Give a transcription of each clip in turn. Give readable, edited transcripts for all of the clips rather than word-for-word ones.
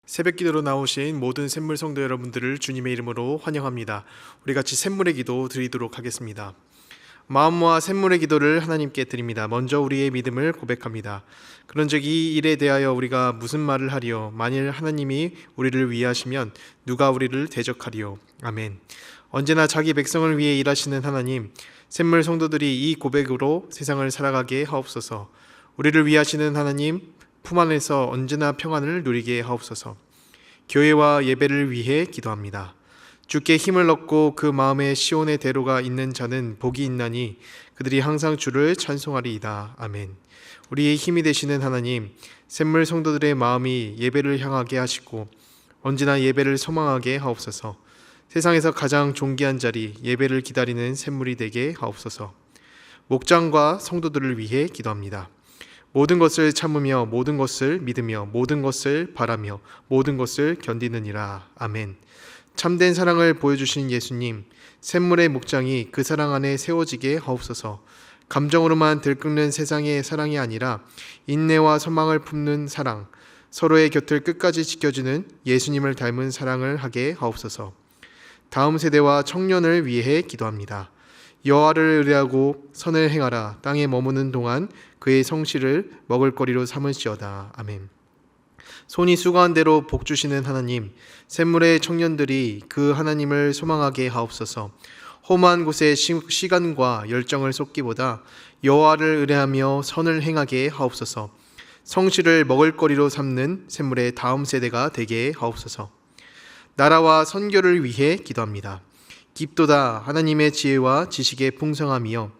새벽 기도로 나오신 모든 샘물 성도 여러분들을 주님의 이름으로 환영합니다. 우리 같이 샘물의 기도 드리도록 하겠습니다. 마음 모아 샘물의 기도를 하나님께 드립니다. 먼저 우리의 믿음을 고백합니다. 그런즉 이 일에 대하여 우리가 무슨 말을 하리요? 만일 하나님이 우리를 위하시면 누가 우리를 대적하리요? 아멘. 언제나 자기 백성을 위해 일하시는 하나님, 샘물 성도들이 이 고백으로 세상을 살아가게 하옵소서. 우리를 위하시는 하나님, 품 안에서 언제나 평안을 누리게 하옵소서. 교회와 예배를 위해 기도합니다. 주께 힘을 얻고 그 마음에 시온의 대로가 있는 자는 복이 있나니 그들이 항상 주를 찬송하리이다. 아멘. 우리의 힘이 되시는 하나님, 샘물 성도들의 마음이 예배를 향하게 하시고 언제나 예배를 소망하게 하옵소서. 세상에서 가장 존귀한 자리, 예배를 기다리는 샘물이 되게 하옵소서. 목장과 성도들을 위해 기도합니다. 모든 것을 참으며 모든 것을 믿으며 모든 것을 바라며 모든 것을 견디느니라. 아멘. 참된 사랑을 보여주신 예수님, 샘물의 목장이 그 사랑 안에 세워지게 하옵소서. 감정으로만 들끓는 세상의 사랑이 아니라 인내와 소망을 품는 사랑, 서로의 곁을 끝까지 지켜주는 예수님을 닮은 사랑을 하게 하옵소서. 다음 세대와 청년을 위해 기도합니다. 여호와를 의뢰하고 선을 행하라. 땅에 머무는 동안 그의 성실을 먹을거리로 삼을지어다. 아멘. 손이 수고한 대로 복 주시는 하나님, 샘물의 청년들이 그 하나님을 소망하게 하옵소서. 험한 곳에 시간과 열정을 쏟기보다 여호와를 의뢰하며 선을 행하게 하옵소서. 성실을 먹을거리로 삼는 샘물의 다음 세대가 되게 하옵소서. 나라와 선교를 위해 기도합니다. 깊도다 하나님의 지혜와 지식의 풍성함이여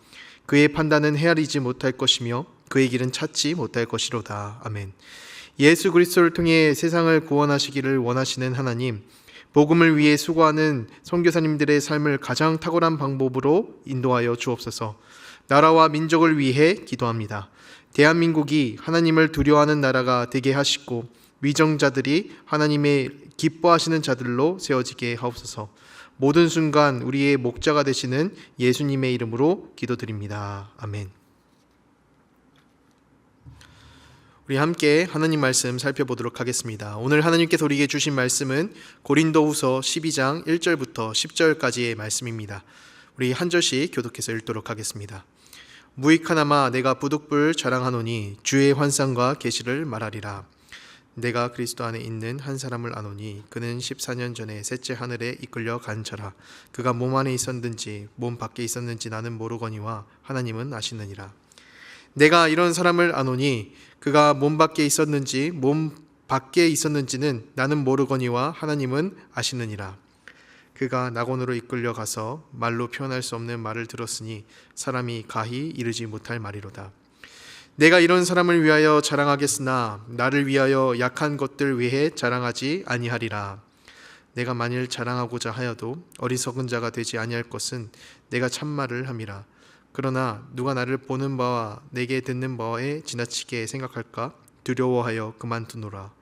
그의 판단은 헤아리지 못할 것이며 그의 길은 찾지 못할 것이로다. 아멘. 예수 그리스도를 통해 세상을 구원하시기를 원하시는 하나님, 복음을 위해 수고하는 선교사님들의 삶을 가장 탁월한 방법으로 인도하여 주옵소서. 나라와 민족을 위해 기도합니다. 대한민국이 하나님을 두려워하는 나라가 되게 하시고 위정자들이 하나님의 기뻐하시는 자들로 세워지게 하옵소서. 모든 순간 우리의 목자가 되시는 예수님의 이름으로 기도드립니다. 아멘. 우리 함께 하나님 말씀 살펴보도록 하겠습니다. 오늘 하나님께서 우리에게 주신 말씀은 고린도후서 12장 1절부터 10절까지의 말씀입니다. 우리 한 절씩 교독해서 읽도록 하겠습니다. 무익하나마 내가 부득불 자랑하노니 주의 환상과 계시를 말하리라. 내가 그리스도 안에 있는 한 사람을 아노니 그는 14년 전에 셋째 하늘에 이끌려 간 자라. 그가 몸 안에 있었는지 몸 밖에 있었는지 나는 모르거니와 하나님은 아시느니라. 내가 이런 사람을 아노니 그가 몸 밖에 있었는지 몸 밖에 있었는지는 나는 모르거니와 하나님은 아시느니라. 그가 낙원으로 이끌려 가서 말로 표현할 수 없는 말을 들었으니 사람이 가히 이르지 못할 말이로다. 내가 이런 사람을 위하여 자랑하겠으나 나를 위하여 약한 것들 외에 자랑하지 아니하리라. 내가 만일 자랑하고자 하여도 어리석은 자가 되지 아니할 것은 내가 참말을 함이라. 그러나 누가 나를 보는 바와 내게 듣는 바에 지나치게 생각할까 두려워하여 그만두노라.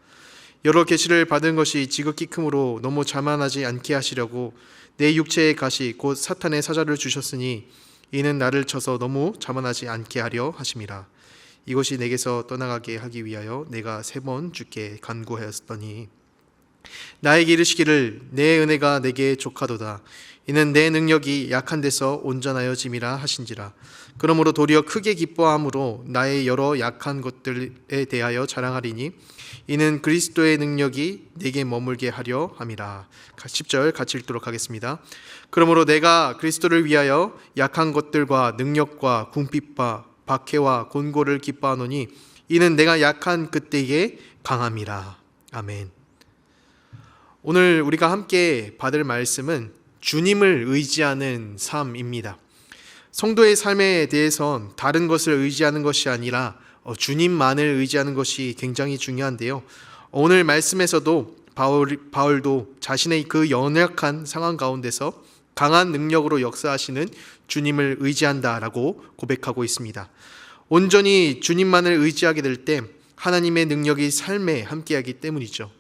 여러 계시를 받은 것이 지극히 크므로 너무 자만하지 않게 하시려고 내 육체의 가시 곧 사탄의 사자를 주셨으니 이는 나를 쳐서 너무 자만하지 않게 하려 하심이라. 이것이 내게서 떠나가게 하기 위하여 내가 3번 주께 간구하였더니 나에게 이르시기를 내 은혜가 내게 족하도다. 이는 내 능력이 약한 데서 온전하여짐이라 하신지라. 그러므로 도리어 크게 기뻐함으로 나의 여러 약한 것들에 대하여 자랑하리니 이는 그리스도의 능력이 내게 머물게 하려 함이라. 10절 같이 읽도록 하겠습니다. 그러므로 내가 그리스도를 위하여 약한 것들과 능력과 궁핍과 박해와 곤고를 기뻐하노니 이는 내가 약한 그때에 강함이라. 아멘. 오늘 우리가 함께 받을 말씀은 주님을 의지하는 삶입니다. 성도의 삶에 대해선 다른 것을 의지하는 것이 아니라 주님만을 의지하는 것이 굉장히 중요한데요. 오늘 말씀에서도 바울도 자신의 그 연약한 상황 가운데서 강한 능력으로 역사하시는 주님을 의지한다라고 고백하고 있습니다. 온전히 주님만을 의지하게 될 때 하나님의 능력이 삶에 함께하기 때문이죠.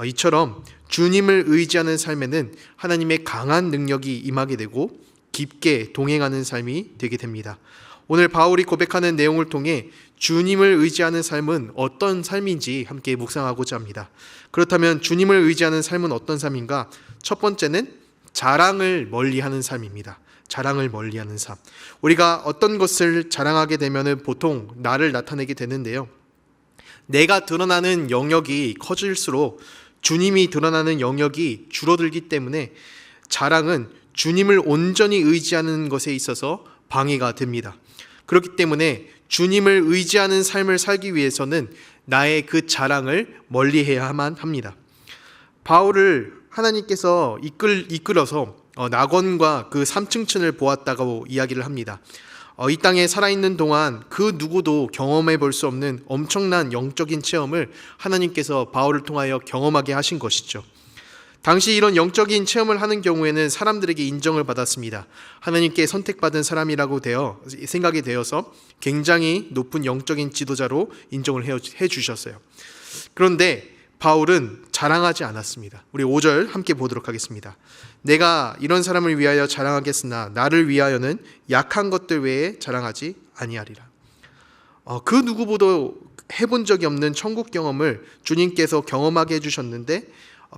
이처럼 주님을 의지하는 삶에는 하나님의 강한 능력이 임하게 되고 깊게 동행하는 삶이 되게 됩니다. 오늘 바울이 고백하는 내용을 통해 주님을 의지하는 삶은 어떤 삶인지 함께 묵상하고자 합니다. 그렇다면 주님을 의지하는 삶은 어떤 삶인가? 첫 번째는 자랑을 멀리하는 삶입니다. 자랑을 멀리하는 삶. 우리가 어떤 것을 자랑하게 되면 보통 나를 나타내게 되는데요. 내가 드러나는 영역이 커질수록 주님이 드러나는 영역이 줄어들기 때문에 자랑은 주님을 온전히 의지하는 것에 있어서 방해가 됩니다. 그렇기 때문에 주님을 의지하는 삶을 살기 위해서는 나의 그 자랑을 멀리해야만 합니다. 바울을 하나님께서 이끌어서 낙원과 그 3층천을 보았다고 이야기를 합니다. 이 땅에 살아있는 동안 그 누구도 경험해 볼 수 없는 엄청난 영적인 체험을 하나님께서 바울을 통하여 경험하게 하신 것이죠. 당시 이런 영적인 체험을 하는 경우에는 사람들에게 인정을 받았습니다. 하나님께 선택받은 사람이라고 생각이 되어서 굉장히 높은 영적인 지도자로 인정을 해 주셨어요. 그런데 바울은 자랑하지 않았습니다. 우리 5절 함께 보도록 하겠습니다. 내가 이런 사람을 위하여 자랑하겠으나 나를 위하여는 약한 것들 외에 자랑하지 아니하리라. 그 누구보다 해본 적이 없는 천국 경험을 주님께서 경험하게 해주셨는데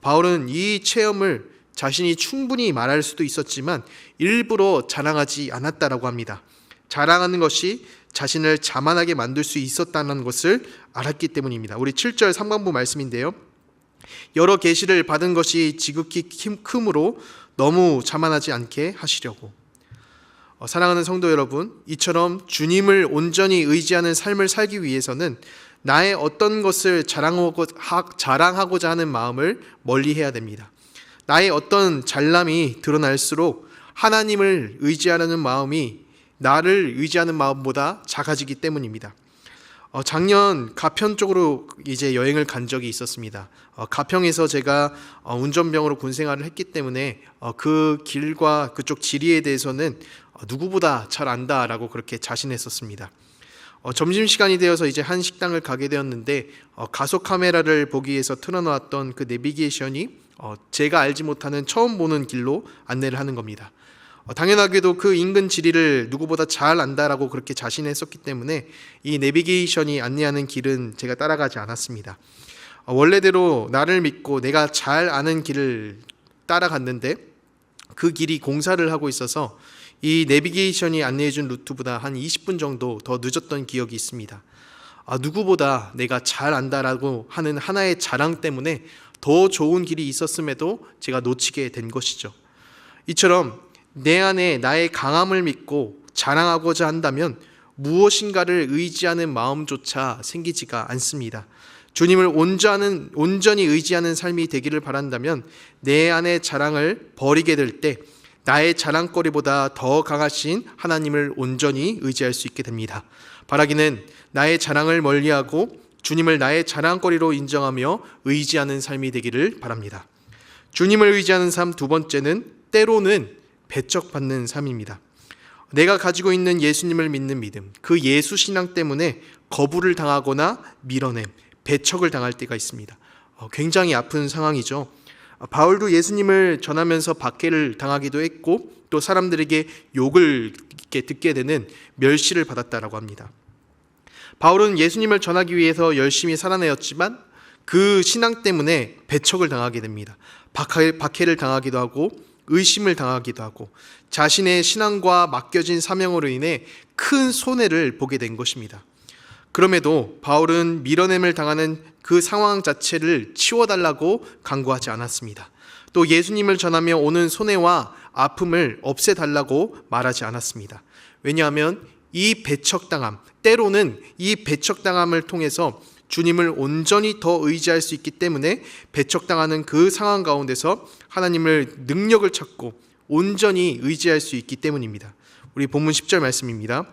바울은 이 체험을 자신이 충분히 말할 수도 있었지만 일부러 자랑하지 않았다라고 합니다. 자랑하는 것이 자신을 자만하게 만들 수 있었다는 것을 알았기 때문입니다. 우리 7절 상반부 말씀인데요. 여러 계시를 받은 것이 지극히 크므로 너무 자만하지 않게 하시려고. 사랑하는 성도 여러분, 이처럼 주님을 온전히 의지하는 삶을 살기 위해서는 나의 어떤 것을 자랑하고자 하는 마음을 멀리해야 됩니다. 나의 어떤 잘남이 드러날수록 하나님을 의지하려는 마음이 나를 의지하는 마음보다 작아지기 때문입니다. 작년 가평 쪽으로 이제 여행을 간 적이 있었습니다. 가평에서 제가 운전병으로 군 생활을 했기 때문에 그 길과 그쪽 지리에 대해서는 누구보다 잘 안다라고 그렇게 자신했었습니다. 점심시간이 되어서 이제 한 식당을 가게 되었는데 가속 카메라를 보기 위해서 틀어놓았던 그 내비게이션이 제가 알지 못하는 처음 보는 길로 안내를 하는 겁니다. 당연하게도 그 인근 지리를 누구보다 잘 안다라고 그렇게 자신했었기 때문에 이 내비게이션이 안내하는 길은 제가 따라가지 않았습니다. 원래대로 나를 믿고 내가 잘 아는 길을 따라갔는데 그 길이 공사를 하고 있어서 이 내비게이션이 안내해준 루트보다 한 20분 정도 더 늦었던 기억이 있습니다. 누구보다 내가 잘 안다라고 하는 하나의 자랑 때문에 더 좋은 길이 있었음에도 제가 놓치게 된 것이죠. 이처럼 내 안에 나의 강함을 믿고 자랑하고자 한다면 무엇인가를 의지하는 마음조차 생기지가 않습니다. 주님을 온전히 의지하는 삶이 되기를 바란다면 내 안의 자랑을 버리게 될 때 나의 자랑거리보다 더 강하신 하나님을 온전히 의지할 수 있게 됩니다. 바라기는 나의 자랑을 멀리하고 주님을 나의 자랑거리로 인정하며 의지하는 삶이 되기를 바랍니다. 주님을 의지하는 삶 두 번째는 때로는 배척받는 삶입니다. 내가 가지고 있는 예수님을 믿는 믿음, 그 예수 신앙 때문에 거부를 당하거나 밀어냄, 배척을 당할 때가 있습니다. 굉장히 아픈 상황이죠. 바울도 예수님을 전하면서 박해를 당하기도 했고 또 사람들에게 욕을 듣게 되는 멸시를 받았다라고 합니다. 바울은 예수님을 전하기 위해서 열심히 살아내었지만 그 신앙 때문에 배척을 당하게 됩니다. 박해를 당하기도 하고 의심을 당하기도 하고 자신의 신앙과 맡겨진 사명으로 인해 큰 손해를 보게 된 것입니다. 그럼에도 바울은 밀어냄을 당하는 그 상황 자체를 치워달라고 간구하지 않았습니다. 또 예수님을 전하며 오는 손해와 아픔을 없애달라고 말하지 않았습니다. 왜냐하면 이 배척당함, 때로는 이 배척당함을 통해서 주님을 온전히 더 의지할 수 있기 때문에 배척당하는 그 상황 가운데서 하나님을 능력을 찾고 온전히 의지할 수 있기 때문입니다. 우리 본문 10절 말씀입니다.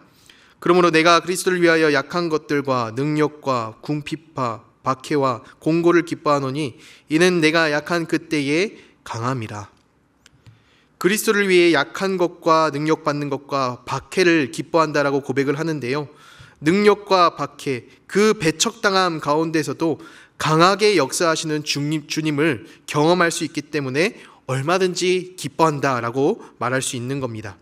그러므로 내가 그리스도를 위하여 약한 것들과 능력과 궁핍과 박해와 공고를 기뻐하노니 이는 내가 약한 그때의 강함이라. 그리스도를 위해 약한 것과 능력받는 것과 박해를 기뻐한다라고 고백을 하는데요. 능력과 박해, 그 배척당함 가운데서도 강하게 역사하시는 주님을 경험할 수 있기 때문에 얼마든지 기뻐한다라고 말할 수 있는 겁니다.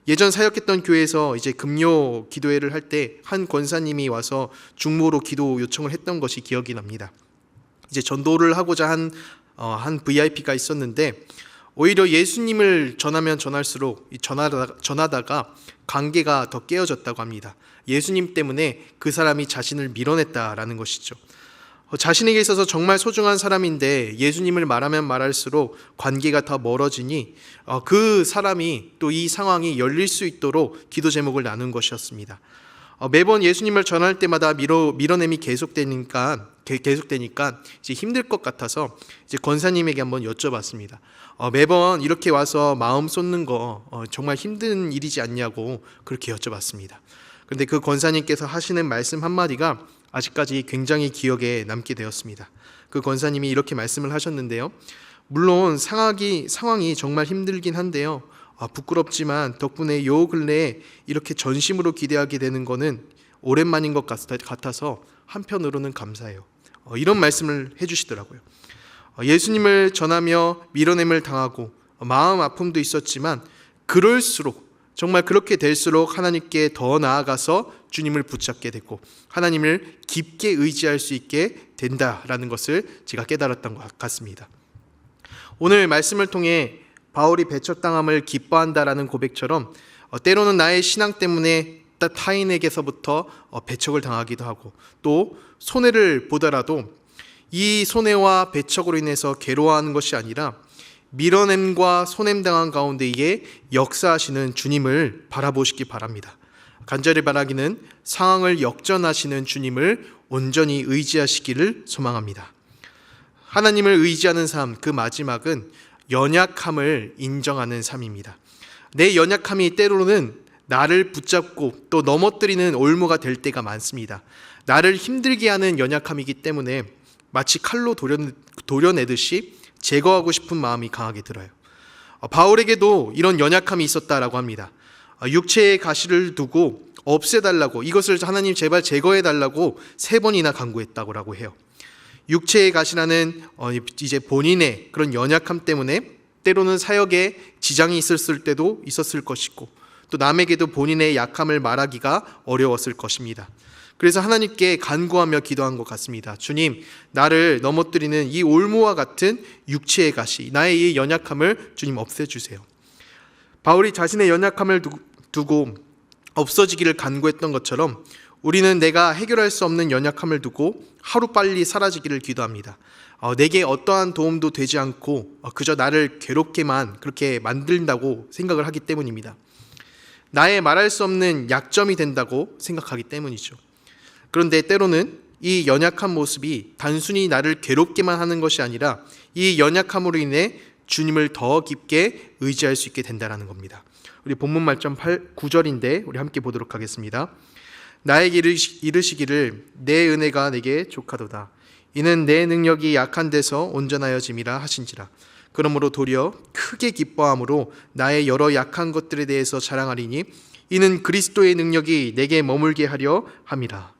예전 사역했던 교회에서 이제 금요 기도회를 할 때 한 권사님이 와서 중보로 기도 요청을 했던 것이 기억이 납니다. 이제 전도를 하고자 한 VIP가 있었는데 오히려 예수님을 전하면 전할수록 전하다가 관계가 더 깨어졌다고 합니다. 예수님 때문에 그 사람이 자신을 밀어냈다라는 것이죠. 자신에게 있어서 정말 소중한 사람인데 예수님을 말하면 말할수록 관계가 더 멀어지니 그 사람이 또 이 상황이 열릴 수 있도록 기도 제목을 나눈 것이었습니다. 매번 예수님을 전할 때마다 밀어냄이 계속되니까 이제 힘들 것 같아서 이제 권사님에게 한번 여쭤봤습니다. 매번 이렇게 와서 마음 쏟는 거 정말 힘든 일이지 않냐고 그렇게 여쭤봤습니다. 그런데 그 권사님께서 하시는 말씀 한마디가 아직까지 굉장히 기억에 남게 되었습니다. 그 권사님이 이렇게 말씀을 하셨는데요. 물론 상황이 정말 힘들긴 한데요. 부끄럽지만 덕분에 요 근래에 이렇게 전심으로 기대하게 되는 거는 오랜만인 것 같아서 한편으로는 감사해요. 이런 말씀을 해주시더라고요. 예수님을 전하며 밀어냄을 당하고 마음 아픔도 있었지만 그럴수록 정말 그렇게 될수록 하나님께 더 나아가서 주님을 붙잡게 됐고 하나님을 깊게 의지할 수 있게 된다라는 것을 제가 깨달았던 것 같습니다. 오늘 말씀을 통해 바울이 배척당함을 기뻐한다라는 고백처럼 때로는 나의 신앙 때문에 타인에게서부터 배척을 당하기도 하고 또 손해를 보더라도 이 손해와 배척으로 인해서 괴로워하는 것이 아니라 밀어냄과 손냄당한 가운데에 역사하시는 주님을 바라보시기 바랍니다. 간절히 바라기는 상황을 역전하시는 주님을 온전히 의지하시기를 소망합니다. 하나님을 의지하는 삶, 그 마지막은 연약함을 인정하는 삶입니다. 내 연약함이 때로는 나를 붙잡고 또 넘어뜨리는 올무가 될 때가 많습니다. 나를 힘들게 하는 연약함이기 때문에 마치 칼로 도려내듯이 제거하고 싶은 마음이 강하게 들어요. 바울에게도 이런 연약함이 있었다라고 합니다. 육체의 가시를 두고 없애달라고, 이것을 하나님 제발 제거해달라고 3번이나 간구했다고 해요. 육체의 가시라는 이제 본인의 그런 연약함 때문에 때로는 사역에 지장이 있었을 때도 있었을 것이고 또 남에게도 본인의 약함을 말하기가 어려웠을 것입니다. 그래서 하나님께 간구하며 기도한 것 같습니다. 주님, 나를 넘어뜨리는 이 올무와 같은 육체의 가시, 나의 이 연약함을 주님 없애주세요. 바울이 자신의 연약함을 두고 없어지기를 간구했던 것처럼 우리는 내가 해결할 수 없는 연약함을 두고 하루빨리 사라지기를 기도합니다. 내게 어떠한 도움도 되지 않고 그저 나를 괴롭게만 그렇게 만든다고 생각을 하기 때문입니다. 나의 말할 수 없는 약점이 된다고 생각하기 때문이죠. 그런데 때로는 이 연약한 모습이 단순히 나를 괴롭게만 하는 것이 아니라 이 연약함으로 인해 주님을 더 깊게 의지할 수 있게 된다는 겁니다. 우리 본문 말씀 9절인데 우리 함께 보도록 하겠습니다. 나에게 이르시기를 내 은혜가 내게 족하도다. 이는 내 능력이 약한 데서 온전하여짐이라 하신지라. 그러므로 도리어 크게 기뻐함으로 나의 여러 약한 것들에 대해서 자랑하리니 이는 그리스도의 능력이 내게 머물게 하려 함이라.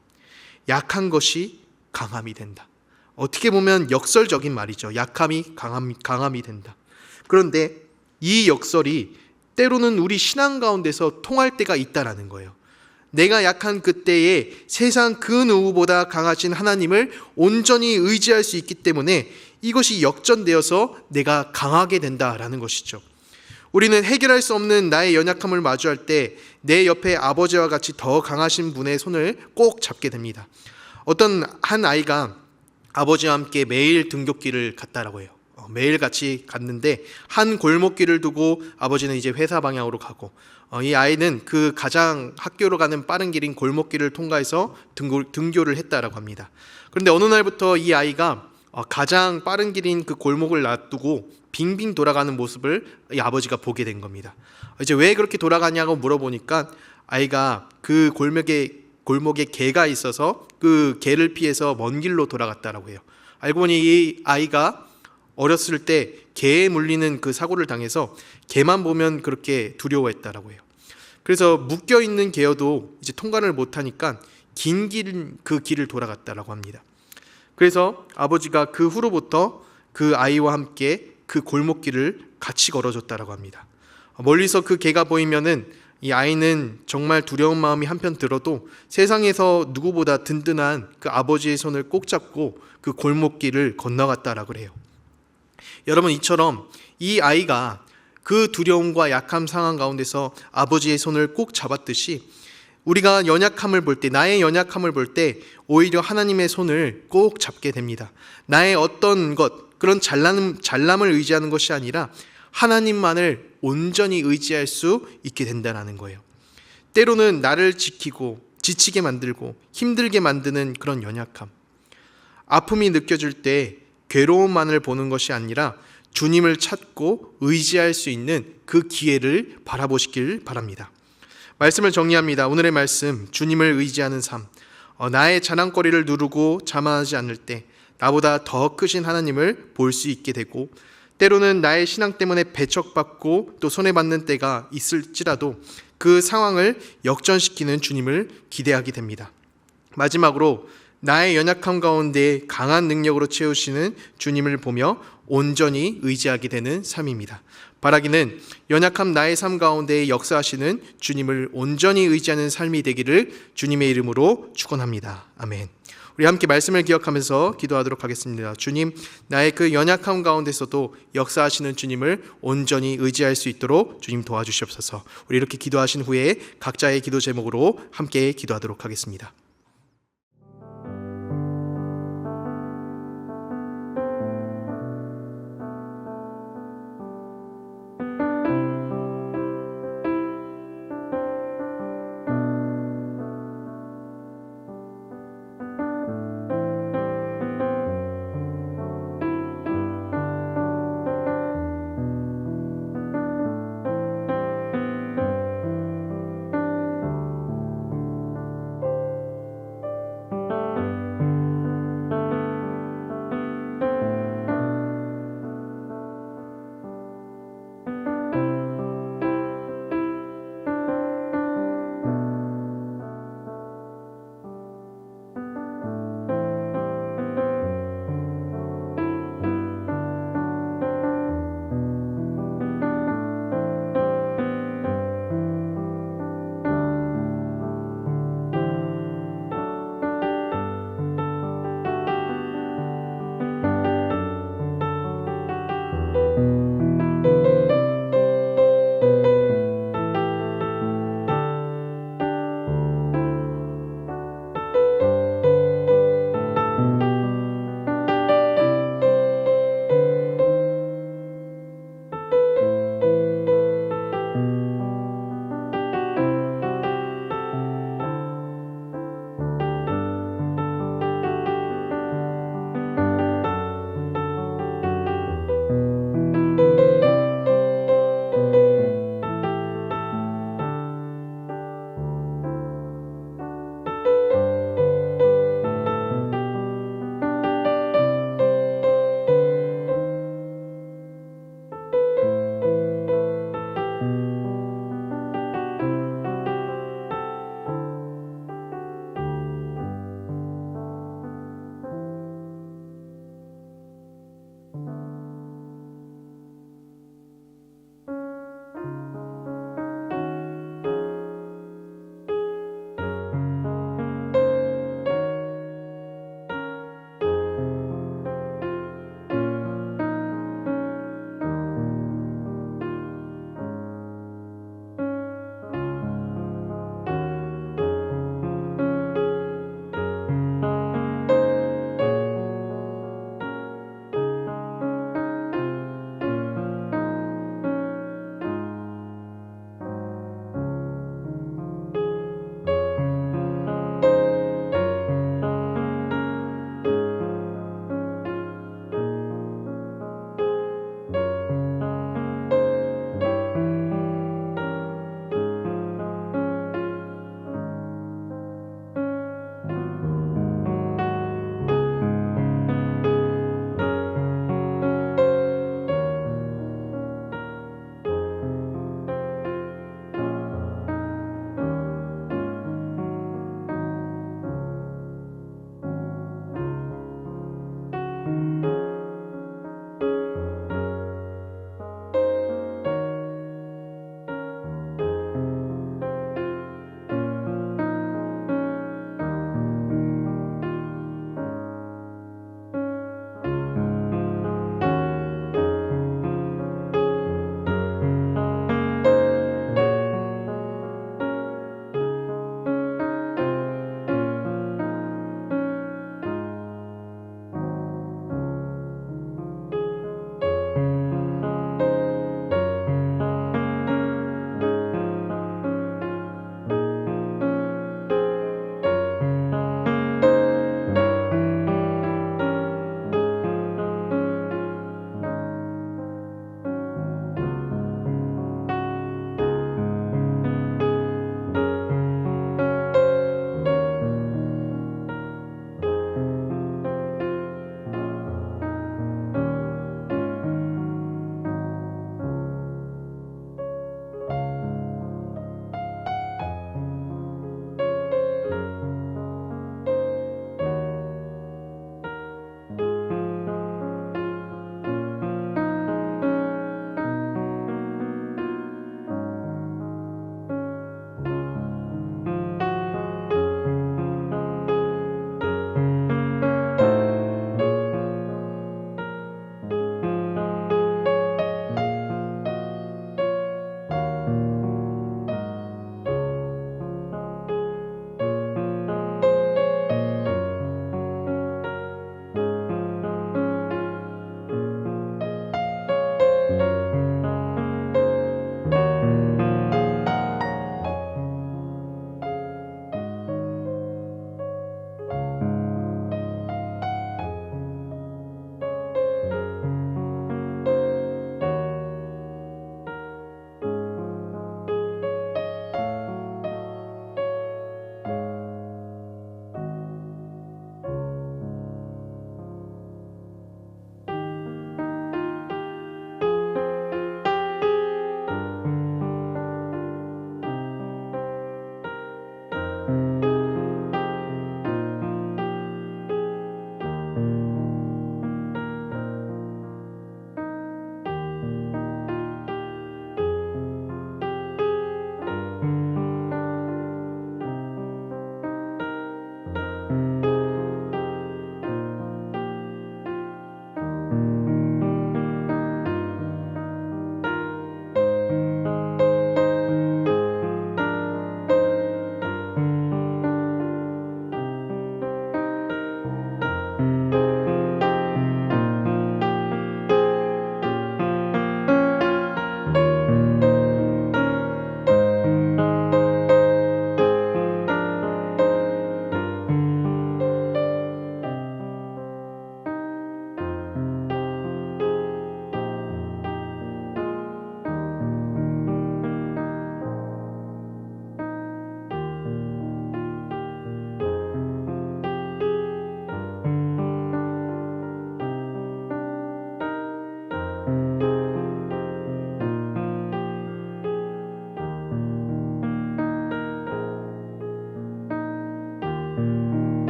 약한 것이 강함이 된다. 어떻게 보면 역설적인 말이죠. 약함이 강함이 된다. 그런데 이 역설이 때로는 우리 신앙 가운데서 통할 때가 있다라는 거예요. 내가 약한 그때에 세상 그 누구보다 강하신 하나님을 온전히 의지할 수 있기 때문에 이것이 역전되어서 내가 강하게 된다라는 것이죠. 우리는 해결할 수 없는 나의 연약함을 마주할 때 내 옆에 아버지와 같이 더 강하신 분의 손을 꼭 잡게 됩니다. 어떤 한 아이가 아버지와 함께 매일 등굣길을 갔다라고 해요. 매일 같이 갔는데 한 골목길을 두고 아버지는 이제 회사 방향으로 가고 이 아이는 그 가장 학교로 가는 빠른 길인 골목길을 통과해서 등교를 했다라고 합니다. 그런데 어느 날부터 이 아이가 가장 빠른 길인 그 골목을 놔두고 빙빙 돌아가는 모습을 이 아버지가 보게 된 겁니다. 이제 왜 그렇게 돌아가냐고 물어보니까 아이가 그 골목에 개가 있어서 그 개를 피해서 먼 길로 돌아갔다라고 해요. 알고 보니 이 아이가 어렸을 때 개에 물리는 그 사고를 당해서 개만 보면 그렇게 두려워했다라고 해요. 그래서 묶여 있는 개여도 이제 통과를 못하니까 그 길을 돌아갔다라고 합니다. 그래서 아버지가 그 후로부터 그 아이와 함께 그 골목길을 같이 걸어줬다라고 합니다. 멀리서 그 개가 보이면은 이 아이는 정말 두려운 마음이 한편 들어도 세상에서 누구보다 든든한 그 아버지의 손을 꼭 잡고 그 골목길을 건너갔다라고 그래요. 여러분, 이처럼 이 아이가 그 두려움과 약함 상황 가운데서 아버지의 손을 꼭 잡았듯이 우리가 연약함을 볼 때, 나의 연약함을 볼 때 오히려 하나님의 손을 꼭 잡게 됩니다. 나의 어떤 것, 그런 잘남을 의지하는 것이 아니라 하나님만을 온전히 의지할 수 있게 된다는 거예요. 때로는 나를 지키고 지치게 만들고 힘들게 만드는 그런 연약함, 아픔이 느껴질 때 괴로움만을 보는 것이 아니라 주님을 찾고 의지할 수 있는 그 기회를 바라보시길 바랍니다. 말씀을 정리합니다. 오늘의 말씀, 주님을 의지하는 삶. 나의 자랑거리를 누르고 자만하지 않을 때 나보다 더 크신 하나님을 볼 수 있게 되고, 때로는 나의 신앙 때문에 배척받고 또 손해받는 때가 있을지라도 그 상황을 역전시키는 주님을 기대하게 됩니다. 마지막으로 나의 연약함 가운데 강한 능력으로 채우시는 주님을 보며 온전히 의지하게 되는 삶입니다. 바라기는 연약함 나의 삶 가운데 역사하시는 주님을 온전히 의지하는 삶이 되기를 주님의 이름으로 축원합니다. 아멘. 우리 함께 말씀을 기억하면서 기도하도록 하겠습니다. 주님, 나의 그 연약함 가운데서도 역사하시는 주님을 온전히 의지할 수 있도록 주님 도와주시옵소서. 우리 이렇게 기도하신 후에 각자의 기도 제목으로 함께 기도하도록 하겠습니다.